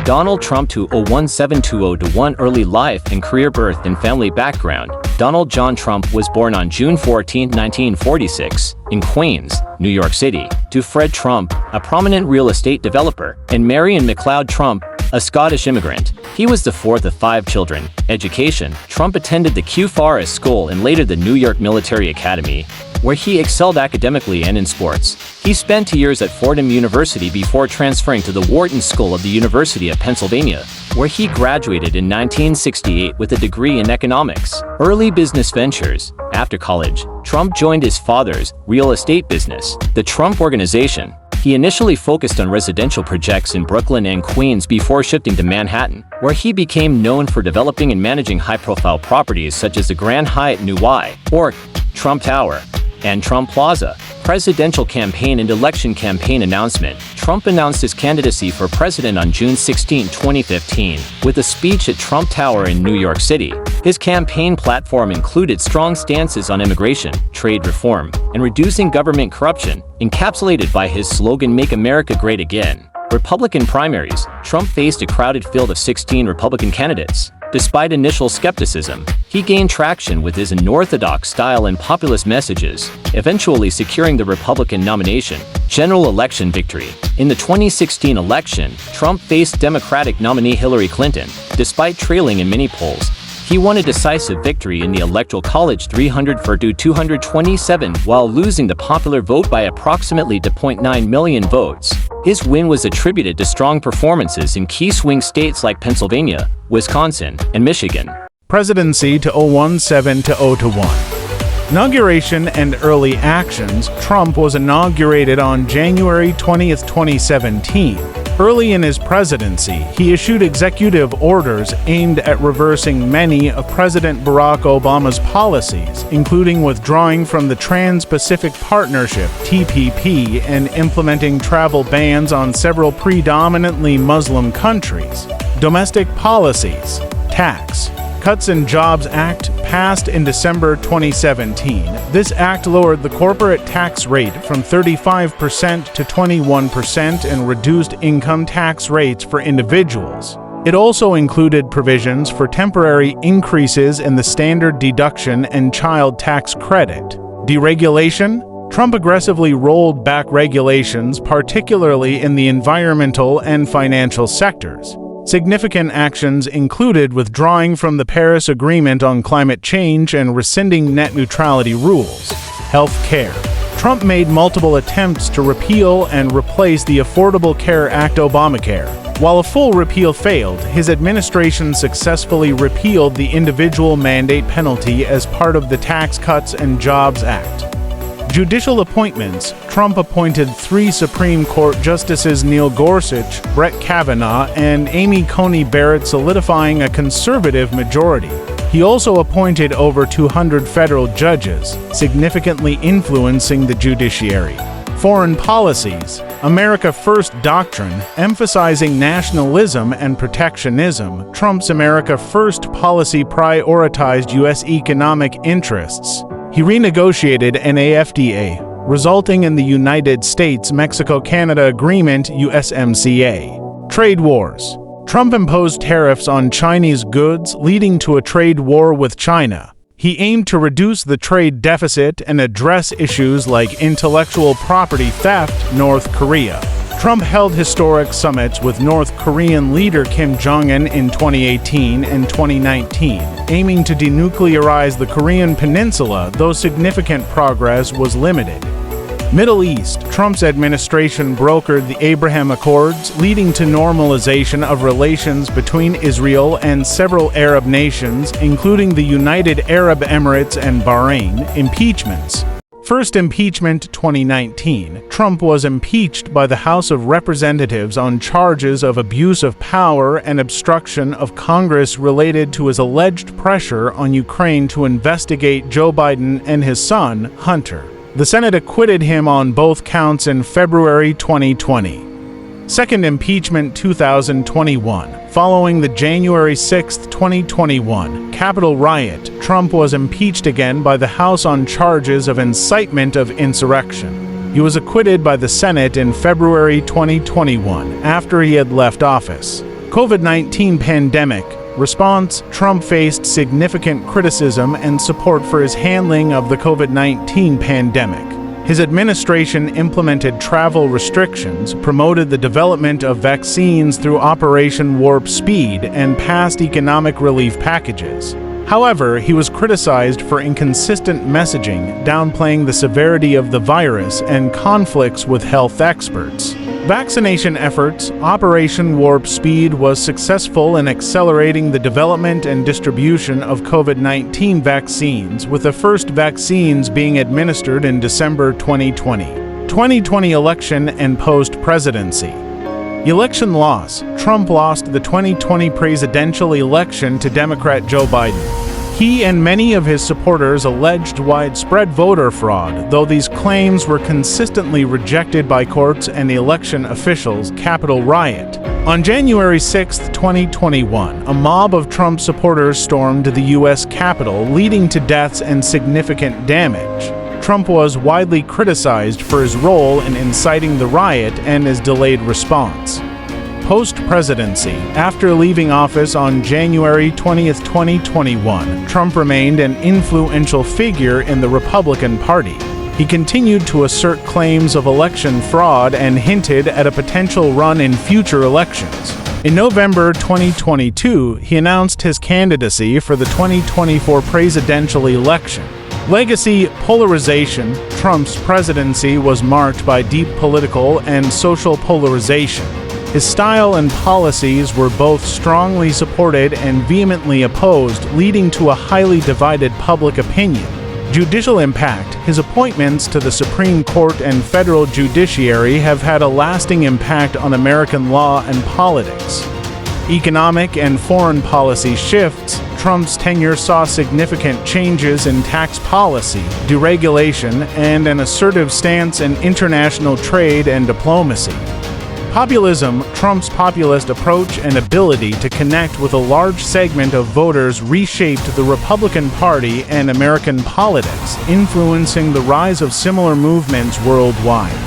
Donald Trump 2017201 Early life and career. Birth and family background. Donald John Trump was born on June 14, 1946, in Queens, New York City, to Fred Trump, a prominent real estate developer, and Marion MacLeod Trump, a Scottish immigrant. He was the fourth of 5 children. Education. Trump attended the Kew Forest School and later the New York Military Academy, where he excelled academically and in sports. He spent 2 years at Fordham University before transferring to the Wharton School of the University of Pennsylvania, where he graduated in 1968 with a degree in economics. Early business ventures. After college, Trump joined his father's real estate business, the Trump Organization. He initially focused on residential projects in Brooklyn and Queens before shifting to Manhattan, where he became known for developing and managing high-profile properties such as the Grand Hyatt New Y, or Trump Tower, and Trump Plaza. Presidential campaign and election campaign announcement. Trump announced his candidacy for president on June 16, 2015, with a speech at Trump Tower in New York City. His campaign platform included strong stances on immigration, trade reform, and reducing government corruption, encapsulated by his slogan "Make America Great Again." Republican primaries. Trump faced a crowded field of 16 Republican candidates. Despite initial skepticism, he gained traction with his unorthodox style and populist messages, eventually securing the Republican nomination. General election victory. In the 2016 election, Trump faced Democratic nominee Hillary Clinton. Despite trailing in many polls, he won a decisive victory in the Electoral College 300-227 while losing the popular vote by approximately 2.9 million votes. His win was attributed to strong performances in key swing states like Pennsylvania, Wisconsin, and Michigan. Presidency 2017-021. Inauguration and early actions. Trump was inaugurated on January 20, 2017. Early in his presidency, he issued executive orders aimed at reversing many of President Barack Obama's policies, including withdrawing from the Trans-Pacific Partnership (TPP) and implementing travel bans on several predominantly Muslim countries. Domestic policies. Tax Cuts and Jobs Act passed in December 2017. This act lowered the corporate tax rate from 35% to 21% and reduced income tax rates for individuals. It also included provisions for temporary increases in the standard deduction and child tax credit. Deregulation. Trump aggressively rolled back regulations, particularly in the environmental and financial sectors. Significant actions included withdrawing from the Paris Agreement on climate change and rescinding net neutrality rules. Health care. Trump made multiple attempts to repeal and replace the Affordable Care Act Obamacare. While a full repeal failed, his administration successfully repealed the individual mandate penalty as part of the Tax Cuts and Jobs Act. Judicial appointments. Trump appointed 3 Supreme Court Justices Neil Gorsuch, Brett Kavanaugh, and Amy Coney Barrett, solidifying a conservative majority. He also appointed over 200 federal judges, significantly influencing the judiciary. Foreign policies. America First doctrine, emphasizing nationalism and protectionism. Trump's America First policy prioritized U.S. economic interests. He renegotiated NAFTA, resulting in the United States-Mexico-Canada Agreement USMCA. Trade wars. Trump imposed tariffs on Chinese goods, leading to a trade war with China. He aimed to reduce the trade deficit and address issues like intellectual property theft, North Korea. Trump held historic summits with North Korean leader Kim Jong-un in 2018 and 2019, aiming to denuclearize the Korean peninsula, though significant progress was limited. Middle East. Trump's administration brokered the Abraham Accords, leading to normalization of relations between Israel and several Arab nations, including the United Arab Emirates and Bahrain. Impeachments. First impeachment 2019. Trump was impeached by the House of Representatives on charges of abuse of power and obstruction of Congress related to his alleged pressure on Ukraine to investigate Joe Biden and his son, Hunter. The Senate acquitted him on both counts in February 2020. Second impeachment 2021. Following the January 6, 2021, Capitol riot, Trump was impeached again by the House on charges of incitement of insurrection. He was acquitted by the Senate in February 2021 after he had left office. COVID-19 pandemic response. Trump faced significant criticism and support for his handling of the COVID-19 pandemic. His administration implemented travel restrictions, promoted the development of vaccines through Operation Warp Speed, and passed economic relief packages. However, he was criticized for inconsistent messaging, downplaying the severity of the virus, and conflicts with health experts. Vaccination efforts. Operation Warp Speed was successful in accelerating the development and distribution of COVID-19 vaccines, with the first vaccines being administered in December 2020. 2020 election and post-presidency. Election loss. Trump lost the 2020 presidential election to Democrat Joe Biden. He and many of his supporters alleged widespread voter fraud, though these claims were consistently rejected by courts and election officials. Capitol riot. On January 6, 2021, a mob of Trump supporters stormed the U.S. Capitol, leading to deaths and significant damage. Trump was widely criticized for his role in inciting the riot and his delayed response. Post-presidency. After leaving office on January 20, 2021, Trump remained an influential figure in the Republican Party. He continued to assert claims of election fraud and hinted at a potential run in future elections. In November 2022, he announced his candidacy for the 2024 presidential election. Legacy. Polarization. Trump's presidency was marked by deep political and social polarization. His style and policies were both strongly supported and vehemently opposed, leading to a highly divided public opinion. Judicial impact. His appointments to the Supreme Court and federal judiciary have had a lasting impact on American law and politics. Economic and foreign policy shifts. Trump's tenure saw significant changes in tax policy, deregulation, and an assertive stance in international trade and diplomacy. Populism. Trump's populist approach and ability to connect with a large segment of voters reshaped the Republican Party and American politics, influencing the rise of similar movements worldwide.